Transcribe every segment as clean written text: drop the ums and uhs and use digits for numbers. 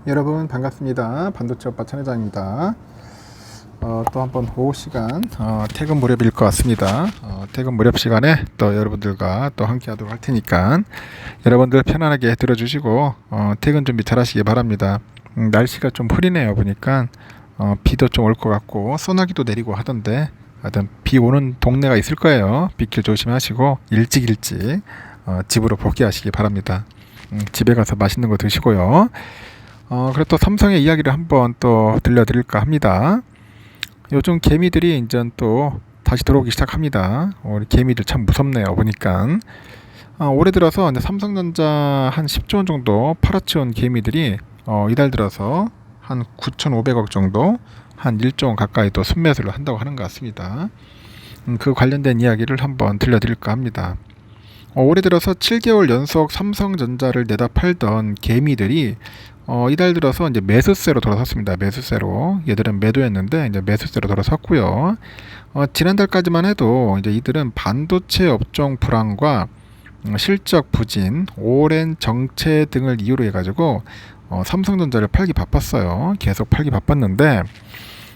여러분 반갑습니다. 반도체 오빠 천회장입니다. 또 한번 오후 시간 퇴근 무렵일 것 같습니다. 퇴근 무렵 시간에 또 여러분들과 또 함께 하도록 할 테니까 여러분들 편안하게 들어주시고 퇴근 준비 잘 하시기 바랍니다. 날씨가 좀 흐리네요. 보니까 비도 좀 올 것 같고 소나기도 내리고 하던데 하여튼 비 오는 동네가 있을 거예요. 빗길 조심하시고 일찍 집으로 복귀하시기 바랍니다. 집에 가서 맛있는 거 드시고요. 그리고 또 삼성의 이야기를 한번 또 들려드릴까 합니다. 요즘 개미들이 이제 또 다시 들어오기 시작합니다. 우리 개미들 참 무섭네요. 보니까 올해 들어서 이제 삼성전자 한 10조 원 정도 팔아치운 개미들이 이달 들어서 한 9,500억 정도, 한 1조 원 가까이 또 순매수를 한다고 하는 것 같습니다. 그 관련된 이야기를 한번 들려드릴까 합니다. 올해 들어서 7개월 연속 삼성전자를 내다 팔던 개미들이 이달 들어서 이제 매수세로 돌아섰습니다. 매수세로. 얘들은 매도했는데 이제 매수세로 돌아섰고요. 지난달까지만 해도 이제 이들은 반도체 업종 불황과 실적 부진, 오랜 정체 등을 이유로 해가지고 삼성전자를 팔기 바빴어요. 계속 팔기 바빴는데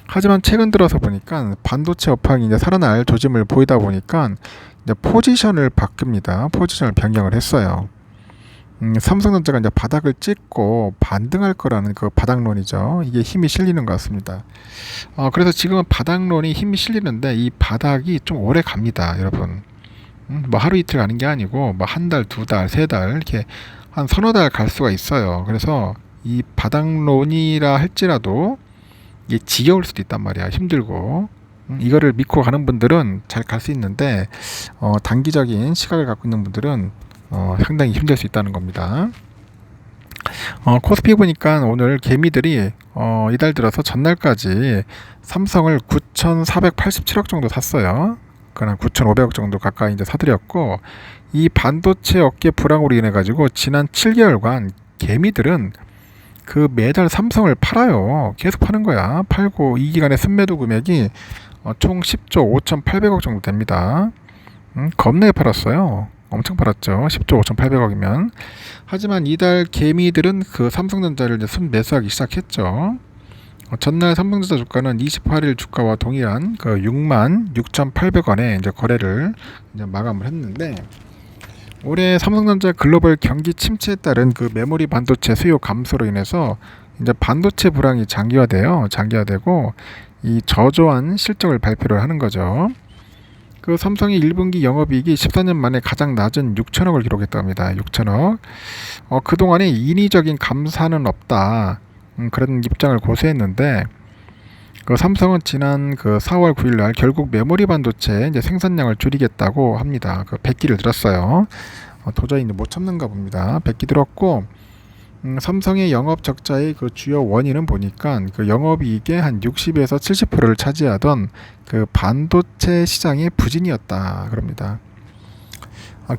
하지만 최근 들어서 보니까 반도체 업황이 이제 살아날 조짐을 보이다 보니까 이제 포지션을 바꿉니다. 포지션을 변경을 했어요. 삼성전자가 이제 바닥을 찍고 반등할 거라는 그 바닥론이죠. 이게 힘이 실리는 것 같습니다. 그래서 지금은 바닥론이 힘이 실리는데 이 바닥이 좀 오래 갑니다, 여러분. 뭐 하루 이틀 가는 게 아니고 뭐 한 달, 두 달, 세 달 이렇게 한 서너 달 갈 수가 있어요. 그래서 이 바닥론이라 할지라도 이게 지겨울 수도 있단 말이야. 힘들고. 이거를 믿고 가는 분들은 잘 갈 수 있는데 단기적인 시각을 갖고 있는 분들은 상당히 힘들 수 있다는 겁니다. 코스피 보니까 오늘 개미들이 이달 들어서 전날까지 삼성을 9,487억 정도 샀어요. 그냥 9,500억 정도 가까이 이제 사들였고, 이 반도체 업계 불황으로 인해 가지고 지난 7개월간 개미들은 그 매달 삼성을 팔아요. 계속 파는 거야. 팔고 이 기간의 순매도 금액이 총 10조 5,800억 정도 됩니다. 겁나게 팔았어요. 엄청 팔았죠. 10조 5,800억이면. 하지만 이달 개미들은 그 삼성전자를 이제 순매수하기 시작했죠. 전날 삼성전자 주가는 28일 주가와 동일한 그 6만 6,800원에 이제 거래를 이제 마감을 했는데, 올해 삼성전자 글로벌 경기 침체에 따른 그 메모리 반도체 수요 감소로 인해서 이제 반도체 불황이 장기화되고 이 저조한 실적을 발표를 하는 거죠. 그 삼성의 1분기 영업이익이 14년 만에 가장 낮은 6천억을 기록했다고 합니다. 6천억. 그동안에 인위적인 감사는 없다. 그런 입장을 고수했는데, 그 삼성은 지난 그 4월 9일 날 결국 메모리 반도체 이제 생산량을 줄이겠다고 합니다. 그 백기를 들었어요. 도저히 못 참는가 봅니다. 백기 들었고, 삼성의 영업 적자의 그 주요 원인은 보니까 그 영업이익의 한 60에서 70%를 차지하던 그 반도체 시장의 부진이었다 그럽니다.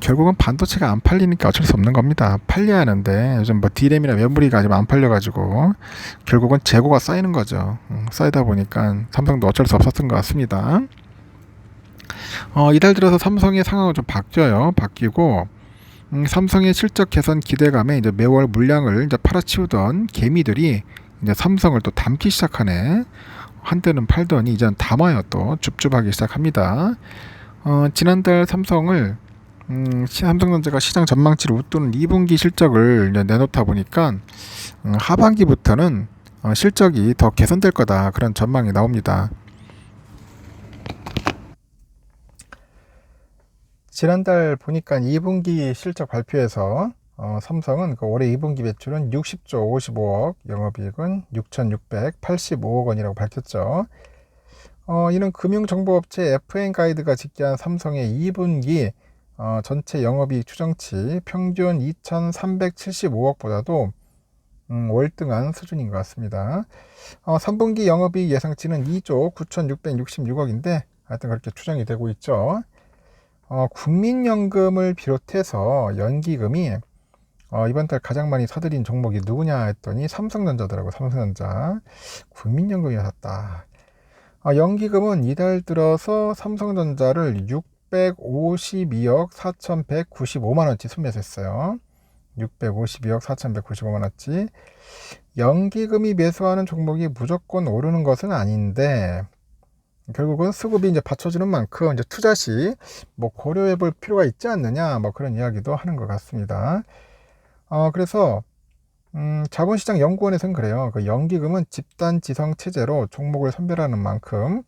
결국은 반도체가 안 팔리니까 어쩔 수 없는 겁니다. 팔려야 하는데 요즘 뭐 D램이나 메모리가 지금 안 팔려가지고 결국은 재고가 쌓이는 거죠. 쌓이다 보니까 삼성도 어쩔 수 없었던 것 같습니다. 이달 들어서 삼성의 상황은 좀 바뀌고 삼성의 실적 개선 기대감에 이제 매월 물량을 이제 팔아치우던 개미들이 이제 삼성을 또 담기 시작하네. 한때는 팔더니 이제 담아요. 또 줍줍하기 시작합니다. 지난달 삼성전자가 시장 전망치를 웃도는 2분기 실적을 이제 내놓다 보니까 하반기부터는 실적이 더 개선될 거다, 그런 전망이 나옵니다. 지난달 보니까 2분기 실적 발표에서 삼성은 그 올해 2분기 매출은 60조 55억, 영업이익은 6,685억 원이라고 밝혔죠. 이는 금융정보업체 FN가이드가 집계한 삼성의 2분기 전체 영업이익 추정치 평균 2,375억보다도 월등한 수준인 것 같습니다. 3분기 영업이익 예상치는 2조 9,666억인데 하여튼 그렇게 추정이 되고 있죠. 국민연금을 비롯해서 연기금이 이번 달 가장 많이 사들인 종목이 누구냐 했더니 삼성전자더라고. 삼성전자. 국민연금이 샀다. 연기금은 이달 들어서 삼성전자를 652억 4,195만원치 순매수했어요. 652억 4,195만원어치. 연기금이 매수하는 종목이 무조건 오르는 것은 아닌데, 결국은 수급이 이제 받쳐주는 만큼 이제 투자 시 뭐 고려해 볼 필요가 있지 않느냐, 뭐 그런 이야기도 하는 것 같습니다. 그래서 자본시장 연구원에서는 그래요. 그 연기금은 집단 지성 체제로 종목을 선별하는 만큼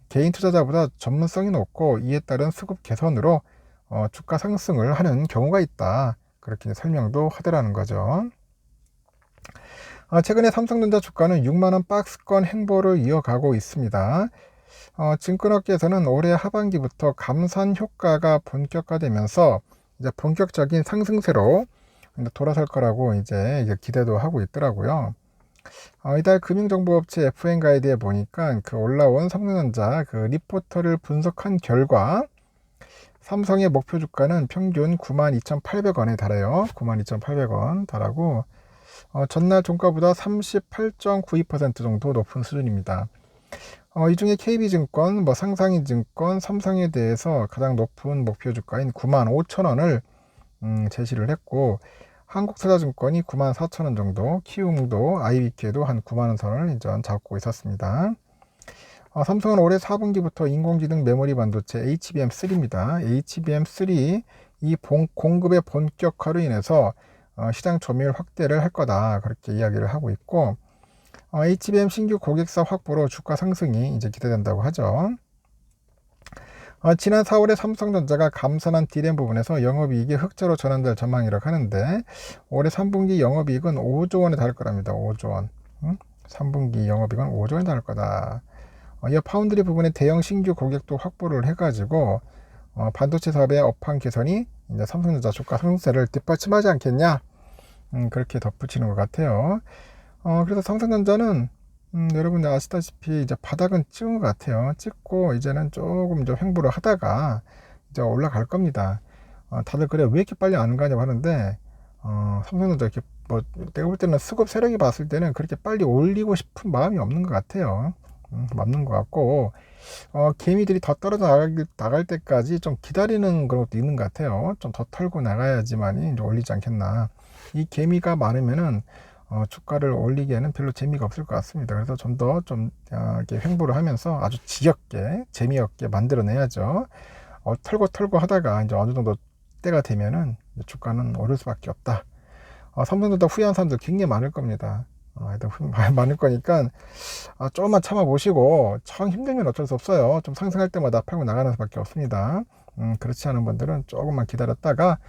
개인 투자자보다 전문성이 높고 이에 따른 수급 개선으로 주가 상승을 하는 경우가 있다. 그렇게 설명도 하더라는 거죠. 최근에 삼성전자 주가는 6만원 박스권 행보를 이어가고 있습니다. 증권업계에서는 올해 하반기부터 감산 효과가 본격화되면서 이제 본격적인 상승세로 돌아설 거라고 이제 기대도 하고 있더라고요. 이달 금융정보업체 FN가이드에 보니까 그 올라온 삼성전자 그 리포터를 분석한 결과 삼성의 목표 주가는 평균 92,800원에 달해요. 92,800원 달하고 전날 종가보다 38.92% 정도 높은 수준입니다. 이 중에 KB증권, 뭐 상상인증권, 삼성에 대해서 가장 높은 목표 주가인 95,000원을 제시를 했고, 한국투자증권이 94,000원 정도, 키움도 IBK도 한 9만원 선을 이제 잡고 있었습니다. 삼성은 올해 4분기부터 인공지능 메모리 반도체 HBM3입니다. HBM3 이 공급의 본격화로 인해서 시장 점유율 확대를 할 거다, 그렇게 이야기를 하고 있고, HBM 신규 고객사 확보로 주가 상승이 이제 기대된다고 하죠. 지난 4월에 삼성전자가 감산한 D램 부분에서 영업이익이 흑자로 전환될 전망이라고 하는데, 올해 3분기 영업이익은 5조 원에 달할 거랍니다. 5조 원. 3분기 영업이익은 5조 원에 달할 거다. 이 파운드리 부분에 대형 신규 고객도 확보를 해가지고 반도체 사업의 업황 개선이 이제 삼성전자 주가 상승세를 뒷받침하지 않겠냐, 그렇게 덧붙이는 것 같아요. 그래서 삼성전자는 여러분들 아시다시피 이제 바닥은 찍은 것 같아요. 찍고 이제는 조금 좀 횡보를 하다가 이제 올라갈 겁니다. 다들 그래 왜 이렇게 빨리 안 가냐고 하는데, 삼성전자 이렇게 뭐 내가 볼 때는 수급 세력이 봤을 때는 그렇게 빨리 올리고 싶은 마음이 없는 것 같아요. 맞는 것 같고, 개미들이 더 떨어져 나갈 때까지 좀 기다리는 그런 것도 있는 것 같아요. 좀 더 털고 나가야지만이 이제 올리지 않겠나. 이 개미가 많으면은 주가를 올리기에는 별로 재미가 없을 것 같습니다. 그래서 좀 더 이렇게 횡보를 하면서 아주 지겹게 재미없게 만들어내야죠. 털고 하다가 이제 어느 정도 때가 되면은 주가는 오를 수밖에 없다. 삼성전자 후회한 사람들 굉장히 많을 겁니다. 많을 거니까 조금만 참아보시고, 참 힘들면 어쩔 수 없어요. 좀 상승할 때마다 팔고 나가는 수밖에 없습니다. 그렇지 않은 분들은 조금만 기다렸다가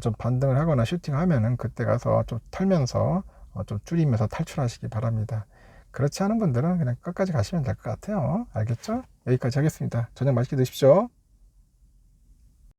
좀 반등을 하거나 슈팅하면은 그때 가서 좀 털면서 좀 줄이면서 탈출하시기 바랍니다. 그렇지 않은 분들은 그냥 끝까지 가시면 될 것 같아요. 알겠죠? 여기까지 하겠습니다. 저녁 맛있게 드십시오.